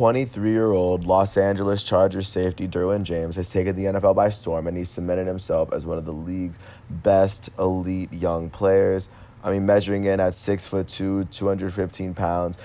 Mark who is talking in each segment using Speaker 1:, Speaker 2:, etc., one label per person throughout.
Speaker 1: 23-year-old Los Angeles Chargers safety Derwin James has taken the NFL by storm, and he's cemented himself as one of the league's best elite young players. I mean, measuring in at 6'2", 215 pounds.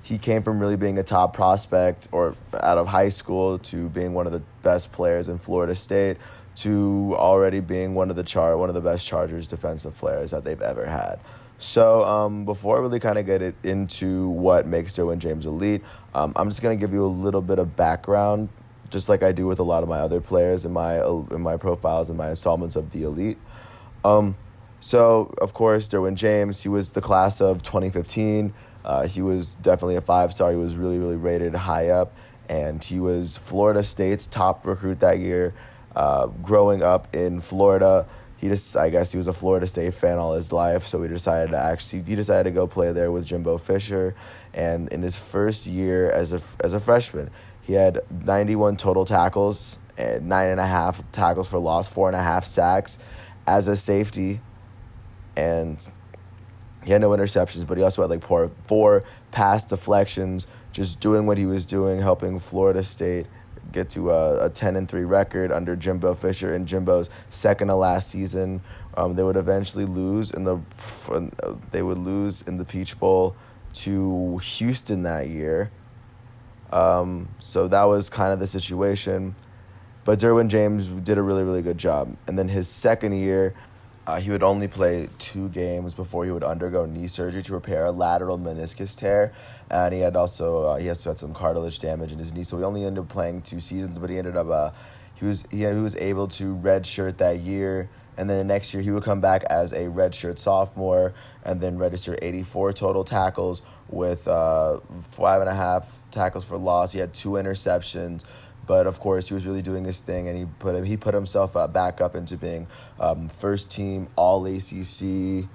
Speaker 1: He came from really being a top prospect or out of high school to being one of the best players in Florida State to already being one of the best Chargers defensive players that they've ever had. So before I really kind of get into what makes Derwin James elite, I'm just going to give you a little bit of background, just like I do with a lot of my other players in my profiles and my installments of the elite. So, of course, Derwin James, he was the class of 2015. He was definitely a five-star. He was really, really rated high up, and he was Florida State's top recruit that year. Growing up in Florida, I guess he was a Florida State fan all his life, so he decided to go play there with Jimbo Fisher. And in his first year as a freshman, he had 91 total tackles and 9.5 tackles for loss, 4.5 sacks as a safety, and he had no interceptions, but he also had like four pass deflections, just doing what he was doing, helping Florida State get to a 10-3 record under Jimbo Fisher in Jimbo's second to last season. They would eventually lose in the Peach Bowl to Houston that year. So that was kind of the situation. But Derwin James did a really, really good job. And then his second year, he would only play 2 games before he would undergo knee surgery to repair a lateral meniscus tear, and he also had some cartilage damage in his knee. So he only ended up playing 2 seasons, but he ended up he was able to redshirt that year, and then the next year he would come back as a redshirt sophomore, and then register 84 total tackles with 5.5 tackles for loss. He had 2 interceptions. But of course, he was really doing his thing, and he put himself back up into being first team All ACC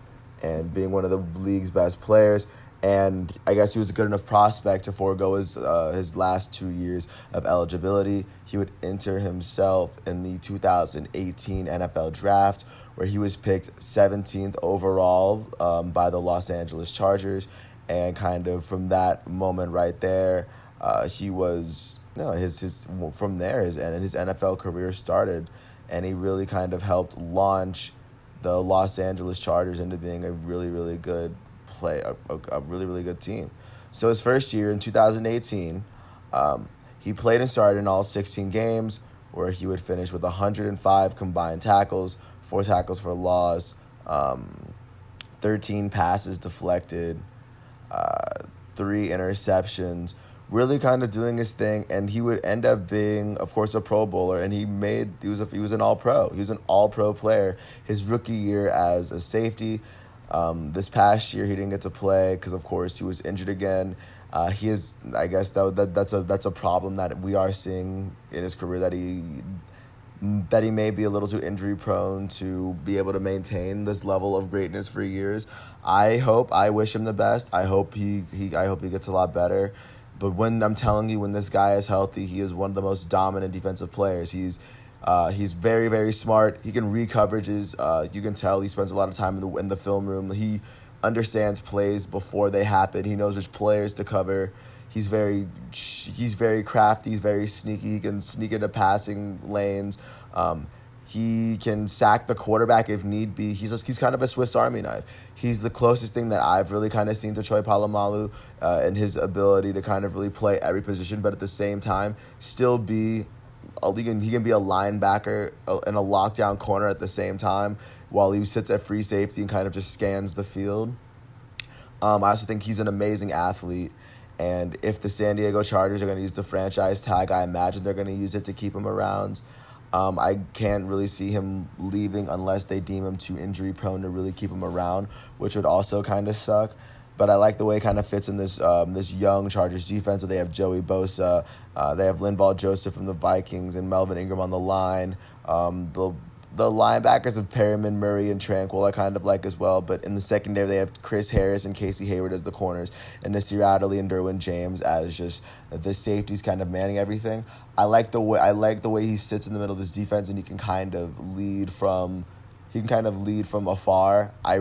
Speaker 1: and being one of the league's best players. And I guess he was a good enough prospect to forego his last 2 years of eligibility. He would enter himself in the 2018 NFL Draft, where he was picked 17th overall by the Los Angeles Chargers. And kind of from that moment right there, his NFL career started, and he really kind of helped launch the Los Angeles Chargers into being a really, really good a really, really good team. So his first year in 2018, he played and started in all 16 games, where he would finish with 105 combined tackles, 4 tackles for loss, 13 passes deflected, 3 interceptions, really kind of doing his thing. And he would end up being, of course, a Pro Bowler, and he was an All-Pro. He was an All-Pro player his rookie year as a safety. This past year he didn't get to play because, of course, he was injured again. I guess that's a problem that we are seeing in his career, that he may be a little too injury prone to be able to maintain this level of greatness for years. I wish him the best. I hope he gets a lot better. But when this guy is healthy, he is one of the most dominant defensive players. He's very, very smart. He can read coverages. You can tell he spends a lot of time in the film room. He understands plays before they happen. He knows which players to cover. He's very crafty. He's very sneaky. He can sneak into passing lanes. He can sack the quarterback if need be. He's kind of a Swiss Army knife. He's the closest thing that I've really kind of seen to Troy Polamalu in his ability to kind of really play every position, but at the same time still be he can be a linebacker and a lockdown corner at the same time, while he sits at free safety and kind of just scans the field. I also think he's an amazing athlete. And if the San Diego Chargers are going to use the franchise tag, I imagine they're going to use it to keep him around. I can't really see him leaving unless they deem him too injury prone to really keep him around, which would also kind of suck. But I like the way it kind of fits in this young Chargers defense, where they have Joey Bosa, they have Linval Joseph from the Vikings, and Melvin Ingram on the line. The linebackers of Perriman, Murray, and Tranquil I kind of like as well. But in the secondary, they have Chris Harris and Casey Hayward as the corners, and Nasir Adderley and Derwin James as just the safeties kind of manning everything. I like the way he sits in the middle of this defense, and he can kind of lead from He can kind of lead from afar. I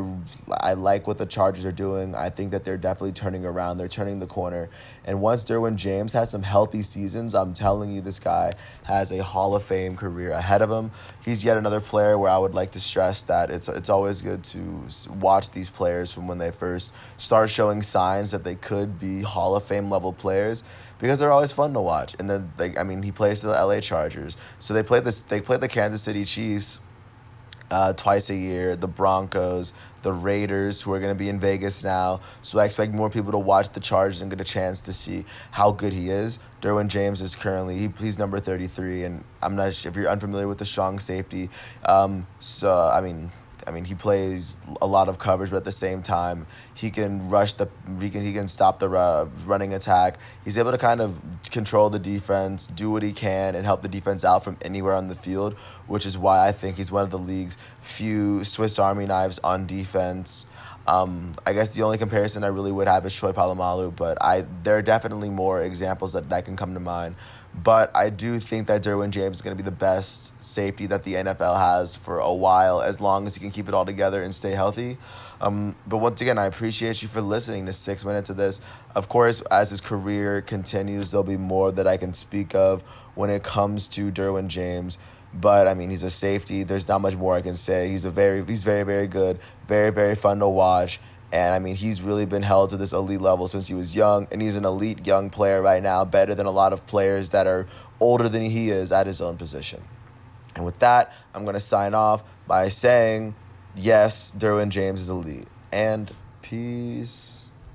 Speaker 1: like what the Chargers are doing. I think that they're definitely turning around. They're turning the corner. And once Derwin James has some healthy seasons, I'm telling you, this guy has a Hall of Fame career ahead of him. He's yet another player where I would like to stress that it's always good to watch these players from when they first start showing signs that they could be Hall of Fame level players, because they're always fun to watch. And then, he plays for the LA Chargers. So they play the Kansas City Chiefs twice a year, the Broncos, the Raiders, who are going to be in Vegas now. So I expect more people to watch the Chargers and get a chance to see how good he is. Derwin James is currently, he's number 33, and I'm not sure if you're unfamiliar with the strong safety. He plays a lot of coverage, but at the same time, he can he can stop the running attack. He's able to kind of control the defense, do what he can, and help the defense out from anywhere on the field, which is why I think he's one of the league's few Swiss Army knives on defense. I guess the only comparison I really would have is Troy Polamalu, but there are definitely more examples that can come to mind. But I do think that Derwin James is going to be the best safety that the NFL has for a while, as long as he can keep it all together and stay healthy. But once again, I appreciate you for listening to 6 minutes of this. Of course, as his career continues, there'll be more that I can speak of when it comes to Derwin James. But he's a safety. There's not much more I can say. He's very, very good, very, very fun to watch. And he's really been held to this elite level since he was young, and he's an elite young player right now, better than a lot of players that are older than he is at his own position. And with that, I'm going to sign off by saying, yes, Derwin James is elite. And peace.